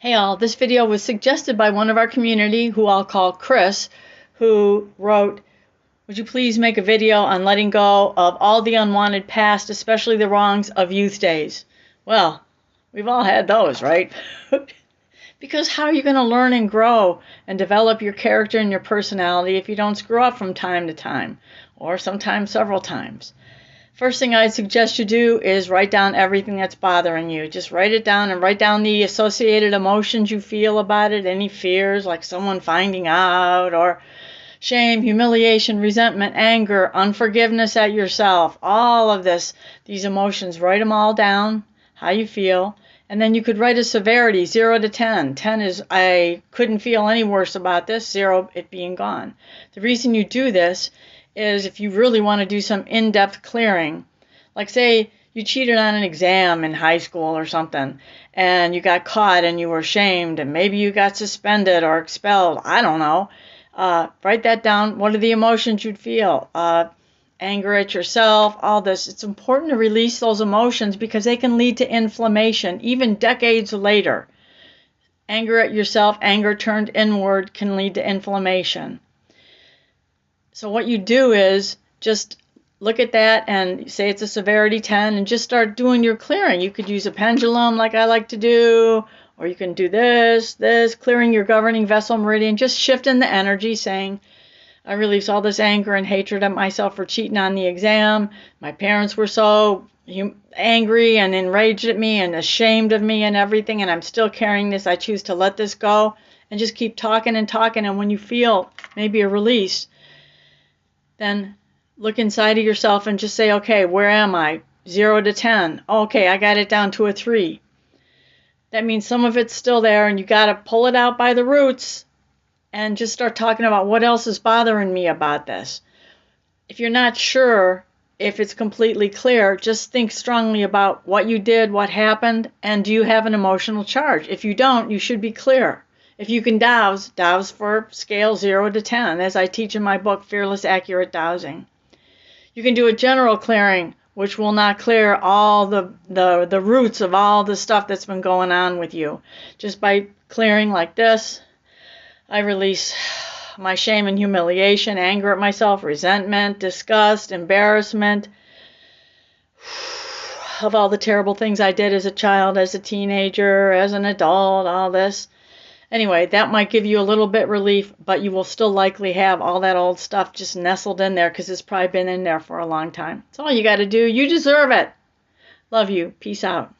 Hey all, this video was suggested by one of our community, who I'll call Chris, who wrote, would you please make a video on letting go of all the unwanted past, especially the wrongs of youth days? Well, we've all had those, right? Because how are you going to learn and grow and develop your character and your personality if you don't screw up from time to time, or sometimes several times? First thing I'd suggest you do is write down everything that's bothering you. Just write it down and write down the associated emotions you feel about it, any fears like someone finding out, or shame, humiliation, resentment, anger, unforgiveness at yourself, all of these emotions. Write them all down, how you feel. And then you could write a severity, 0 to 10. 10 is I couldn't feel any worse about this, 0 it being gone. The reason you do this is if you really want to do some in-depth clearing. Like say you cheated on an exam in high school or something, and you got caught and you were shamed, and maybe you got suspended or expelled. I don't know. Write that down. What are the emotions you'd feel? Anger at yourself, all this. It's important to release those emotions because they can lead to inflammation, even decades later. Anger at yourself, anger turned inward, can lead to inflammation. So what you do is just look at that and say it's a severity 10 and just start doing your clearing. You could use a pendulum like I like to do, or you can do this, clearing your governing vessel meridian, just shifting the energy, saying, I release all this anger and hatred at myself for cheating on the exam. My parents were so angry and enraged at me and ashamed of me and everything, and I'm still carrying this. I choose to let this go, and just keep talking and talking. And when you feel maybe a release, then look inside of yourself and just say, okay, where am I? 0 to 10. Okay, I got it down to a 3. That means some of it's still there, and you got to pull it out by the roots and just start talking about what else is bothering me about this. If you're not sure if it's completely clear, just think strongly about what you did, what happened, and do you have an emotional charge? If you don't, you should be clear. If you can dowse for scale 0 to 10, as I teach in my book, Fearless Accurate Dowsing. You can do a general clearing, which will not clear all the roots of all the stuff that's been going on with you. Just by clearing like this, I release my shame and humiliation, anger at myself, resentment, disgust, embarrassment of all the terrible things I did as a child, as a teenager, as an adult, all this. Anyway, that might give you a little bit relief, but you will still likely have all that old stuff just nestled in there because it's probably been in there for a long time. That's all you got to do. You deserve it. Love you. Peace out.